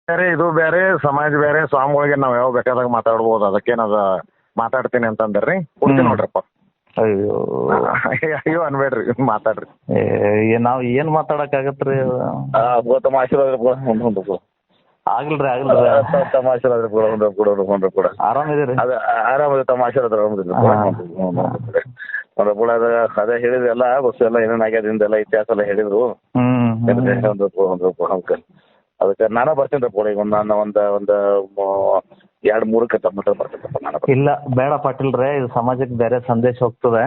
ಬೇರೆ ಇದು ಬೇರೆ ಸಮಾಜ ಬೇರೆ ಸ್ವಾಮಿಗಳಿಗೆ ನಾವು ಯಾವ ಬೇಕಾದಾಗ ಮಾತಾಡ್ಬೋದು, ಅದಕ್ಕೇನದ ಮಾತಾಡ್ತೀನಿ ಅಂತಂದ್ರಿ ಕೊಡ್ತೀನಿ ನೋಡ್ರಪ್ಪ. ಅಯ್ಯೋ ಅಯ್ಯೋ ಅನ್ಬೇಡ್ರಿ, ಮಾತಾಡ್ರಿ. ನಾವ್ ಏನ್ ಮಾತಾಡಕ್ಕಾಗತ್ರಿ? ತಮ್ಮ ಆಶೀರ್ವಾದ ಆಗಿಲ್ರಿ ತಮ್ಮ ಆಶೀರ್ವಾದ ಕೂಡ ಆರಾಮಿದ್ದೀರಿ? ಆರಾಮದ ತಮ್ಮ ಆಶೀರ್ವಾದ ಕೂಡ ಅದೇ ಹೇಳಿದ್ರಿ ಎಲ್ಲ ಬಸ್ ಎಲ್ಲ ಏನೇನ್ ಆಗ್ಯದಿಂದೆಲ್ಲ ಇತಿಹಾಸ ಎಲ್ಲ ಹೇಳಿದ್ರು. ಅದಕ್ಕೆ ನಾನಾ ಬರ್ತೀನಿ ಕೂಡ ಈಗ ಒಂದ್ 2-3 ತಮ್ಮ ಹತ್ರ ಬರ್ತೀನಪ್ಪ ನಾನು. ಇಲ್ಲ ಬೇಡ ಪಾಟೀಲ್ರೆ, ಇದು ಸಮಾಜಕ್ಕೆ ಬೇರೆ ಸಂದೇಶ ಹೋಗ್ತದೆ.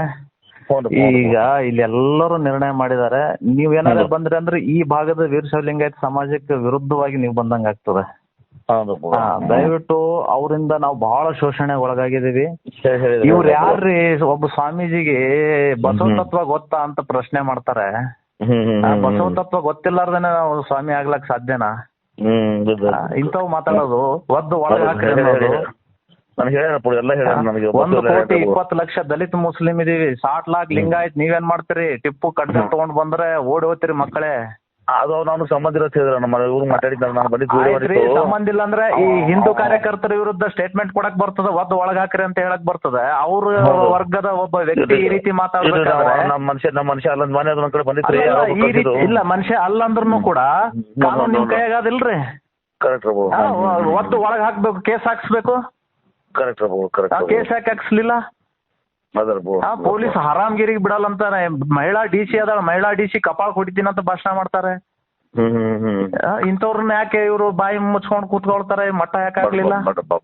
ಈಗ ಇಲ್ಲಿ ಎಲ್ಲರೂ ನಿರ್ಣಯ ಮಾಡಿದ್ದಾರೆ, ನೀವ್ ಏನಾದ್ರು ಬಂದ್ರಿ ಅಂದ್ರೆ ಈ ಭಾಗದ ವೀರಶೈವ ಲಿಂಗಾಯತ ಸಮಾಜಕ್ಕೆ ವಿರುದ್ಧವಾಗಿ ನೀವು ಬಂದಂಗ ಆಗ್ತದೆ. ದಯವಿಟ್ಟು ಅವರಿಂದ ನಾವು ಬಹಳ ಶೋಷಣೆ ಒಳಗಾಗಿದ್ದೀವಿ. ಇವ್ರು ಯಾರ್ರಿ ಒಬ್ಬ ಸ್ವಾಮೀಜಿಗೆ ಬಸವ ತತ್ವ ಗೊತ್ತಾ ಅಂತ ಪ್ರಶ್ನೆ ಮಾಡ್ತಾರೆ. ಬಸವ ತತ್ವ ಗೊತ್ತಿಲ್ಲಾರ್ದೇನೆ ನಾವು ಸ್ವಾಮಿ ಆಗ್ಲಕ್ ಸಾಧ್ಯನಾ? ಇಂಥವ್ ಮಾತಾಡೋದು ಒದ್ದು ಒಳಗೆ ಹಾಕ್ರಿ ಅನ್ನೋದು. 1,20,20,00,000 ದಲಿತ ಮುಸ್ಲಿಂ ಇದೀವಿ, 60 ಲಾಖ ಲಿಂಗಾಯತ್, ನೀವೇನ್ ಮಾಡ್ತೀರಿ? ಟಿಪ್ಪು ಕಡ್ಡ ತಗೊಂಡ್ ಬಂದ್ರೆ ಓಡಿ ಹೋಗ್ತೀರಿ ಮಕ್ಕಳೇ. ಅದು ನಾನು ಸಂಬಂಧ ಇರೋ ನಮ್ಮ ಇವ್ರು ಮಾತಾಡಿದ್ದಾರೆ, ನಾನು ಬಂದಿದ್ದು ಸಂಬಂಧ ಇಲ್ಲ ಅಂದ್ರೆ ಈ ಹಿಂದೂ ಕಾರ್ಯಕರ್ತರ ವಿರುದ್ಧ ಸ್ಟೇಟ್ಮೆಂಟ್ ಕೊಡಕ್ ಬರ್ತದ, ಒದ್ದು ಒಳಗ್ ಹಾಕ್ರಿ ಅಂತ ಹೇಳಕ್ ಬರ್ತದೆ. ಅವ್ರ ವರ್ಗದ ಒಬ್ಬ ವ್ಯಕ್ತಿ ಈ ರೀತಿ ಮಾತಾಡ್ಬೇಕಾದ್ರೆ ನಮ್ಮ ಮನುಷ್ಯ ಅಲ್ಲ ಮನೆ ಅದೊಂದ್ ಕಡೆ ಬಂದಿತ್ತು ಈ ರೀತಿ ಇಲ್ಲ, ಮನುಷ್ಯ ಅಲ್ಲಂದ್ರೂ ಕೂಡ ಕಾನೂನು ನಿಮ್ ಕೈಯಾಗದಿಲ್ರಿ. ಕರೆಕ್ಟ್ ಒದ್ದು ಒಳಗ್ ಹಾಕ್ಬೇಕು, ಕೇಸ್ ಹಾಕ್ಸ್ಬೇಕು. ಕರೆಕ್ಟ್ ಕೇಸ್ ಯಾಕೆ ಹಾಕ್ಸ್ಲಿಲ್ಲ? ಪೊಲೀಸ್ ಹರಾಮ್ಗಿರಿಗೆ ಬಿಡಲ್ಲ ಅಂತಾನೆ. ಮಹಿಳಾ ಡಿಸಿ ಅದಾಳ, ಮಹಿಳಾ ಡಿಸಿ ಕಪಾಳ ಹೊಡಿತೀನಿ ಅಂತ ಭಾಷಣ ಮಾಡ್ತಾರೆ. ಇಂಥವ್ರನ್ನ ಯಾಕೆ ಇವರು ಬಾಯಿ ಮುಚ್ಕೊಂಡ್ ಕೂತ್ಕೊಳ್ತಾರೆ? ಮಟ್ಟ ಯಾಕೆ ಹಾಕ್ಲಿಲ್ಲ?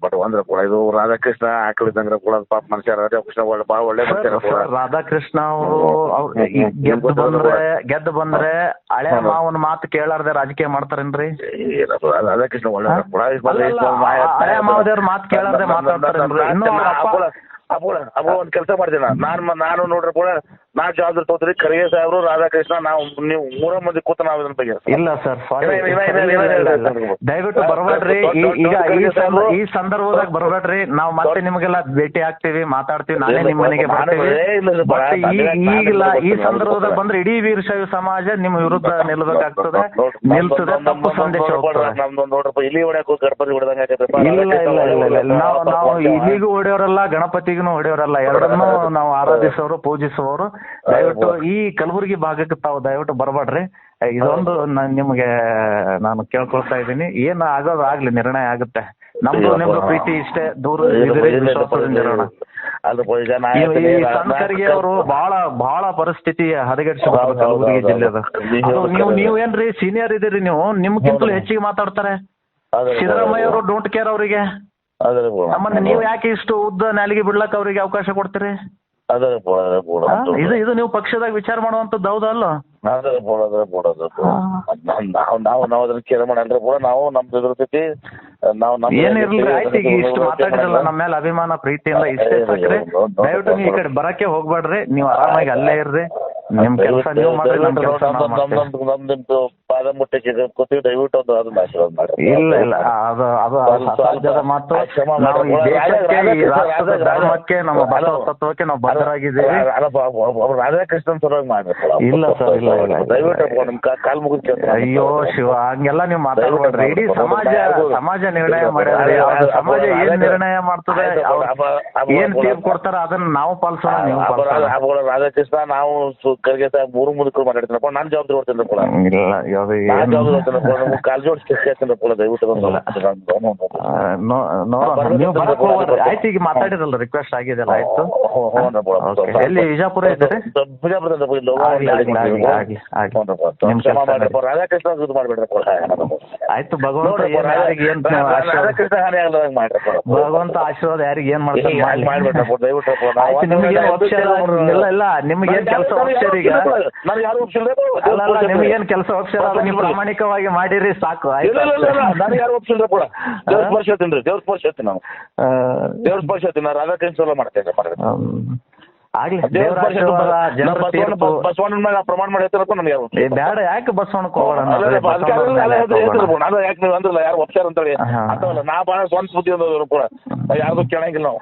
ಬಟ್ ಅಂದ್ರೆ ಕೂಡ ಇದು ರಾಧಾಕೃಷ್ಣ ಹಾಕಲಿದ್ದಂಗ್ರೆ ಕೂಡ ಪಾಪ ಮನುಷ್ಯ ರಾಧಾಕೃಷ್ಣ ಬಹಳ ಒಳ್ಳೆ ರಾಧಾಕೃಷ್ಣ ಅವರು ಗೆದ್ದು ಬಂದ್ರೆ ಹಳೆ ಮಾವನ ಮಾತು ಕೇಳಾರ್ದೆ ರಾಜಕೀಯ ಮಾಡ್ತಾರೇನ್ರಿ? ರಾಧಾಕೃಷ್ಣ ಒಳ್ಳೆ ಹಳೆ ಮಾವದೇವ್ರ ಮಾತು ಕೇಳಾರ್ದೆ ಮಾತಾಡ್ತಾರೇನ್ರಿ? ಒಂದ್ ಕೆಲಸ ಮಾಡ್ತೀನಿ ನಾನು ನೋಡ್ರಿ ಕೂಡ ನಾನ್ ಜವಾಬ್ದಾರಿ ತಗೋತೀರಿ. ಖರ್ಗೆ ಸಾಹೇಬ್ರು, ರಾಧಾಕೃಷ್ಣ, ನಾವು ನೀವು 3 ಮಂದಿ ಕೂತ ನಾವು ಇದನ್ನ ಬಗ್ಗೆ. ಇಲ್ಲ ಸರ್, ದಯವಿಟ್ಟು ಬರಬೇಡ್ರಿ. ಈಗ ಈ ಸಂದರ್ಭದಾಗ ಬರಬೇಡ್ರಿ. ನಾವು ಮತ್ತೆ ನಿಮಗೆಲ್ಲ ಭೇಟಿ ಆಗ್ತೀವಿ, ಮಾತಾಡ್ತೀವಿ, ನಾನೇ ನಿಮ್ಮ ಮನೆಗೆ ಬರ್ತೀವಿ. ಈಗಿಲ್ಲ, ಈ ಸಂದರ್ಭದಾಗ ಬಂದ್ರೆ ಇಡೀ ವೀರಶೈವ ಸಮಾಜ ನಿಮ್ಮ ವಿರುದ್ಧ ನಿಲ್ಬೇಕಾಗ್ತದೆ, ನಿಲ್ತದೆ, ತಪ್ಪು ಸಂದೇಶ ಹೋಗ್ತದೆ. ನೋಡ್ರಪ್ಪ ಇಲ್ಲಿ ಹೊಡ್ಯಾಕ ಗಣಪತಿ ಹೊಡೆದಂಗ. ಇಲ್ಲ, ನಾವು ಇಲ್ಲಿಗೂ ಹೊಡೆಯೋರಲ್ಲ, ಗಣಪತಿಗೂ ಹೊಡೆಯೋರಲ್ಲ, ಎರಡನ್ನೂ ನಾವು ಆರಾಧಿಸೋರು, ಪೂಜಿಸುವವರು. ದಯವಿಟ್ಟು ಈ ಕಲಬುರಗಿ ಭಾಗಕ್ಕೆ ತಾವು ದಯವಿಟ್ಟು ಬರಬೇಡ್ರಿ. ಇದೊಂದು ನಿಮ್ಗೆ ನಾನು ಕೇಳ್ಕೊಳ್ತಾ ಇದ್ದೀನಿ. ಏನ್ ಆಗೋದು ಆಗ್ಲಿ, ನಿರ್ಣಯ ಆಗುತ್ತೆ. ನಮ್ದು ನಿಮ್ದು ಪ್ರೀತಿ ಇಷ್ಟೇ, ದೂರ ವಿಶ್ವಾಸದಿಂದಿರೋಣ. ಈ ಸಂಸರ್ಗೆ ಅವರು ಬಹಳ ಪರಿಸ್ಥಿತಿ ಹದಗೆಡಿಸಬಹುದು ಕಲಬುರಗಿ ಜಿಲ್ಲೆದ. ನೀವೇನ್ರಿ ಸೀನಿಯರ್ ಇದೀರಿ, ನೀವು ನಿಮ್ಗಿಂತಲೂ ಹೆಚ್ಚಿಗೆ ಮಾತಾಡ್ತಾರೆ. ಸಿದ್ದರಾಮಯ್ಯ ಅವರು ಡೋಂಟ್ ಕೇರ್ ಅವರಿಗೆ. ನಮ್ಮನ್ನ ನೀವು ಯಾಕೆ ಇಷ್ಟು ಉದ್ದ ನಾಲಿಗೆ ಬಿಡ್ಲಕ್ ಅವ್ರಿಗೆ ಅವಕಾಶ ಕೊಡ್ತೀರಿ? ಇದು ನೀವು ಪಕ್ಷದಾಗ ವಿಚಾರ ಮಾಡುವಂತದ್ದು ಹೌದಲ್ಲ? ನಾವು ಅದನ್ನ ಕೇರ್ ಮಾಡಲ್ರಿ ಕೂಡ. ನಾವು ನಮ್ದು ಇರ್ತೈತಿ, ಏನಿರ್ಲಿ. ಆಯ್ತು, ಈಗ ಇಷ್ಟು ಮಾತಾಡಿರಲ್ಲ, ನಮ್ಮ ಮೇಲೆ ಅಭಿಮಾನ ಪ್ರೀತಿಯಿಂದ ಇಷ್ಟೇ ಸಾಕ್ರಿ. ದಯವಿಟ್ಟು ನೀವು ಈ ಕಡೆ ಬರಕ್ಕೆ ಹೋಗ್ಬೇಡ್ರಿ, ನೀವು ಆರಾಮಾಗಿ ಅಲ್ಲೇ ಇರ್ರಿ, ನಿಮ್ ಕೆಲಸ ನೀವು ಮಾಡ್ರಿ. ನಮ್ದು ಪಾದ ಮುಟ್ಟಕ್ಕೆ ಕೂತೀವಿ, ದಯವಿಟ್ಟು ಅದನ್ನ ಆಶೀರ್ವಾದ ಮಾಡಿ. ಇಲ್ಲ, ಅದು ಅಸಾಧ್ಯದ ಮಾತು. ನಾವು ಈ ದೇಶಕ್ಕೆ, ಈ ರಾಷ್ಟ್ರದ ಧರ್ಮಕ್ಕೆ, ನಮ್ಮ ಬಸವ ತತ್ವಕ್ಕೆ ನಾವು ಬದ್ಧರಾಗಿದ್ದೀವಿ. ರಾಧಾಕೃಷ್ಣನ್ ಸಲುವಾಗಿ ಮಾಡಿ. ಇಲ್ಲ ಸರ್, ಇಲ್ಲ, ದಯವಿಟ್ಟು ನಿಮ್ ಕಾಲ್ ಮುಗಿದ. ಅಯ್ಯೋ ಶಿವ, ಹಂಗೆಲ್ಲ ನೀವು ಮಾತಾಡ್ಬೇಡ್ರಿ. ಇಡೀ ಸಮಾಜ ನಿರ್ಣಯ ಮಾಡಿದ್ರಿ. ಸಮಾಜ ಏನ್ ನಿರ್ಣಯ ಮಾಡ್ತದೆ, ಏನ್ ತೀರ್ಪು ಕೊಡ್ತಾರ ಅದನ್ನ ನಾವು ಪಾಲಿಸೋಣ, ನೀವು ಪಾಲಿಸೋಣ. ರಾಧಾಕೃಷ್ಣ, ನಾವು ಖರ್ಗೆ ಸಾಹೇಬ್ 3 ಮುದುಕರು ಮಾತಾಡ್ತೀನಪ್ಪ. ನಾನು ಜವಾಬ್ದಾರಿ ಹೊಡ್ತೀನಿ ಕೂಡ. ಕಾಲ್ ಜೋಡಿಸ್ತೀನಿ ಕೂಡ. ದಯವಿಟ್ಟು ನೀವು ಬರಕ್ ಹೋಗ್ರಿ. ಆಯ್ತು, ಈಗ ಮಾತಾಡಿರಲ್ಲ, ರಿಕ್ವೆಸ್ಟ್ ಆಗಿದೆಲ್ಲ, ಆಯ್ತು. ಎಲ್ಲಿ ವಿಜಾಪುರ ಇದ್ದೀರಿ? ರಾಧಾಕೃಷ್ಣ ಮಾಡ್ಬೇಡ್ರಿ. ಆಯ್ತು, ಭಗವಂತ ಆಶೀರ್ವಾದ ಯಾರಿಗೆ ಏನ್ ಮಾಡ್ತಾರೆ. ಇಲ್ಲ, ನಿಮ್ಗೇನ್ ಕೆಲಸ ಒಪ್ಸ್ಯಾರ ಈಗ? ಅಲ್ಲ, ನಿಮ್ಗೇನ್ ಕೆಲಸ ಒಪ್ಸ್ಯಾರ ಅದು ನೀವು ಪ್ರಾಮಾಣಿಕವಾಗಿ ಮಾಡಿರಿ ಸಾಕು. ನಾನು ಯಾರು ಒಪ್ಸಿಲ್ರಿ ಕೂಡ. ದೇವ್ರ ಸ್ಪರ್ಶ ಹೇಳ್ತೀನಿ, ದೇವ್ರ ಸ್ಪರ್ಶ ಹೇಳ್ತೀನಿ. ನಾವು ದೇವ್ರ ಸ್ಪರ್ಶ ಹೇಳ್ತೀನಿ. ರಾಧಾಕೃಷ್ಣ ಮಾಡ್ತೇನೆ ಬಸವಣ್ಣ ಮೇಲೆ ಪ್ರಮಾಣ ಮಾಡಿ ಹೇಳ್ತಾರಪ್ಪ. ನನ್ಗೆ ಬೇಡ, ಯಾಕೆ ಬಸವಣ್ಣಕ್ಕೆ ಹೋಗೋಣ? ಯಾಕೆ ನೀವು ಅಂದ್ರಲ್ಲ ಯಾರು ಒಪ್ಸಾರ ಅಂತ ಹೇಳಿ. ನಾ ಭಾಳ ಸ್ವಂತ ಬುದ್ಧಿ ಅಂದವ್ರು ಕೂಡ, ಯಾರ್ದು ಕೇಳಂಗಿಲ್ಲ ನಾವು.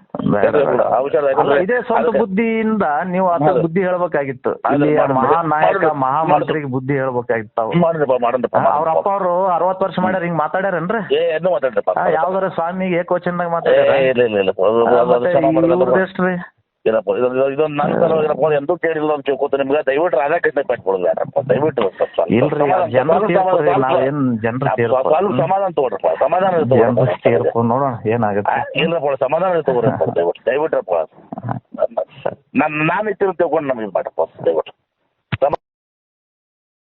ಆ ವಿಚಾರ ಅಲ್ಲ, ಇದೇ ಸ್ವಂತ ಬುದ್ಧಿಯಿಂದ ನೀವು ಆತ ಬುದ್ಧಿ ಹೇಳ್ಬೇಕಾಗಿತ್ತು. ಇಲ್ಲಿ ಮಹಾನಾಯಕ ಮಹಾಮಂತ್ರಿಗೆ ಬುದ್ಧಿ ಹೇಳ್ಬೇಕಾಗಿತ್ತು ತಾವು. ಅವ್ರ ಅಪ್ಪ ಅವರು 60 ವರ್ಷ ಮಾಡ್ಯಾರ, ಹಿಂಗ್ ಮಾತಾಡ್ಯಾರನ್ರಿ? ಏನು ಮಾತಾಡ್ರಪ್ಪ, ಯಾವ್ದಾರ ಸ್ವಾಮಿಗೆ ಏಕವಚನದಾಗ ಮಾತಾಡ್ಯಾರ? ಎಷ್ಟ್ರಿ ಏನಪ್ಪ ಇದೊಂದು ನನ್ನ ಸಲ ಎಂದೂ ಕೇಳಿಲ್ಲ ಅಂತ ತಿಳ್ಕೊತ ನಿಮ್ಗೆ. ದಯವಿಟ್ಟು ರಾಧಾಕೃಷ್ಣ ಪಟ್ಕೊಡೋದ್ರಪ್ಪ, ದಯವಿಟ್ಟು ಇಲ್ರಿ, ಜನರು ಸ್ವಲ್ಪ ಸಮಾಧಾನ ತಗೋರಪ್ಪ, ಸಮಾಧಾನ ನೋಡೋಣ ಏನಾಗುತ್ತೆ. ಇಲ್ಲಪ್ಪ ಸಮಾಧಾನ ತಗೋರಪ್ಪ, ದಯವಿಟ್ಟು ದಯವಿಟ್ರಪ್ಪ. ನಾನು ಇಟ್ಟಿರೋ ತಿಳ್ಕೊಂಡು ನಮಗೆ ಮಾಡಪ್ಪ ದಯವಿಟ್ಟು.